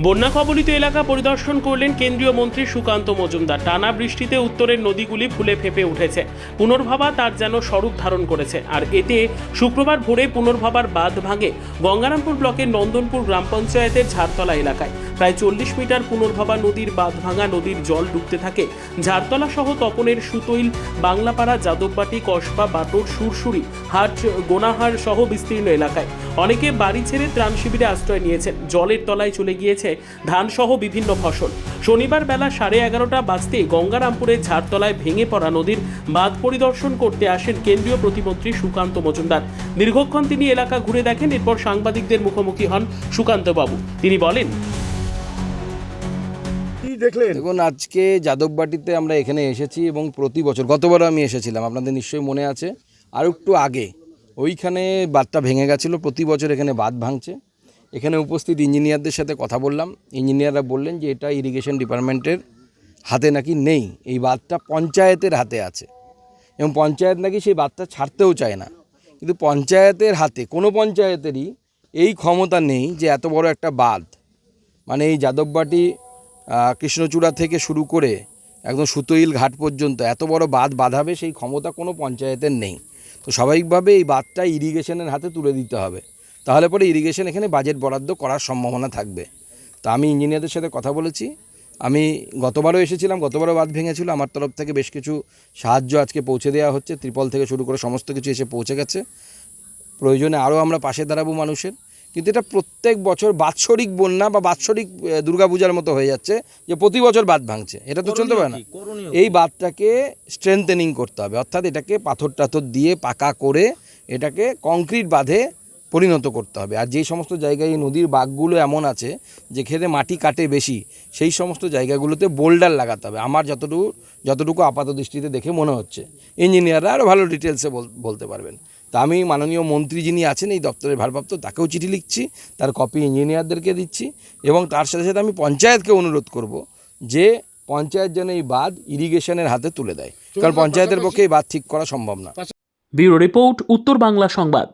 বন্যা কবলিত এলাকা পরিদর্শন করলেন কেন্দ্রীয় মন্ত্রী সুকান্ত মজুমদার। টানা বৃষ্টিতে উত্তরের নদীগুলি ফুলে ফেঁপে উঠেছে। পুনর্ভাবা তার যেন স্বরূপ ধারণ করেছে। আর এতে শুক্রবার ভোরে পুনর্ভাবার বাঁধ ভাঙে গঙ্গারামপুর ব্লকের নন্দনপুর গ্রাম পঞ্চায়েতের ঝাড়তলা এলাকায়। প্রায় 40 মিটার পুনর্ভাবা নদীর বাঁধ ভাঙা নদীর জল ডুবতে থাকে ঝাড়তলা সহ তপনের সুতৈল, বাংলাপাড়া, যাদববাটি, কসবা, বাটোর, সুরসুরি, হাট, গোনাহার সহ বিস্তীর্ণ এলাকায়। অনেকে বাড়ি ছেড়ে ত্রাণ শিবিরে আশ্রয় নিয়েছেন। জলের তলায় চলে গিয়েছে ধান সহ বিভিন্ন ফসল। শনিবার বেলা 11:30 বাজতে গঙ্গারামপুরের ঝাড়তলায় ভেঙে পড়া নদীর বাঁধ পরিদর্শন করতে আসেন কেন্দ্রীয় প্রতিমন্ত্রী সুকান্ত মজুমদার। দীর্ঘক্ষণ তিনি এলাকা ঘুরে দেখেন। এরপর সাংবাদিকদের মুখোমুখি হন সুকান্ত বাবু। তিনি বলেন, দেখুন, আজকে যাদববাটিতে আমরা এখানে এসেছি এবং প্রতি বছর, গতবারও আমি এসেছিলাম, আপনাদের নিশ্চয়ই মনে আছে, আর একটু আগে ওইখানে বাঁধটা ভেঙে গেছিলো। প্রতি বছর এখানে বাঁধ ভাঙছে। এখানে উপস্থিত ইঞ্জিনিয়ারদের সাথে কথা বললাম। ইঞ্জিনিয়াররা বললেন যে এটা ইরিগেশন ডিপার্টমেন্টের হাতে নাকি নেই, এই বাঁধটা পঞ্চায়েতের হাতে আছে এবং পঞ্চায়েত নাকি সেই বাঁধটা ছাড়তেও চায় না। কিন্তু পঞ্চায়েতের হাতে, কোনো পঞ্চায়েতেরই এই ক্ষমতা নেই যে এত বড় একটা বাঁধ, মানে এই যাদববাটি কৃষ্ণচূড়া থেকে শুরু করে একদম সুতৈল ঘাট পর্যন্ত এত বড় বাঁধ বাঁধাবে, সেই ক্ষমতা কোনো পঞ্চায়েতের নেই। তো স্বাভাবিকভাবে এই বাঁধটা ইরিগেশনের হাতে তুলে দিতে হবে, তাহলে পরে ইরিগেশন এখানে বাজেট বরাদ্দ করার সম্ভাবনা থাকবে। তা আমি ইঞ্জিনিয়ারদের সাথে কথা বলেছি। আমি গতবারও এসেছিলাম, গতবারও বাঁধ ভেঙেছিল। আমার তরফ থেকে বেশ কিছু সাহায্য আজকে পৌঁছে দেওয়া হচ্ছে, ত্রিপল থেকে শুরু করে সমস্ত কিছু এসে পৌঁছে গেছে। প্রয়োজনে আরও আমরা পাশে দাঁড়াবো মানুষের। কিন্তু এটা প্রত্যেক বছর বাৎসরিক বন্যা বা বাৎসরিক দুর্গাপূজার মতো হয়ে যাচ্ছে যে প্রতি বছর বাঁধ ভাঙছে। এটা তো চলতে পারে না। এই বাঁধটাকে স্ট্রেংথেনিং করতে হবে, অর্থাৎ এটাকে পাথর টাথর দিয়ে পাকা করে এটাকে কংক্রিট বাঁধে পরিণত করতে হবে। আর যেই সমস্ত জায়গায় এই নদীর বাঁকগুলো এমন আছে যেখানে মাটি কাটে বেশি, সেই সমস্ত জায়গাগুলোতে বোল্ডার লাগাতে হবে। আমার যতটুকু আপাত দৃষ্টিতে দেখে মনে হচ্ছে, ইঞ্জিনিয়াররা আরও ভালো ডিটেলসে বলতে পারবেন। তা আমি মাননীয় মন্ত্রী যিনি আছেন এই দপ্তরের ভারপ্রাপ্ত, তাকেও চিঠি লিখছি, তার কপি ইঞ্জিনিয়ারদেরকে দিচ্ছি এবং তার সাথে সাথে আমি পঞ্চায়েতকে অনুরোধ করব যে পঞ্চায়েত যেন এই বাঁধ ইরিগেশনের হাতে তুলে দেয়, কারণ পঞ্চায়েতের পক্ষে এই বাঁধ ঠিক করা সম্ভব না। ব্যুরো রিপোর্ট, উত্তর বাংলা সংবাদ।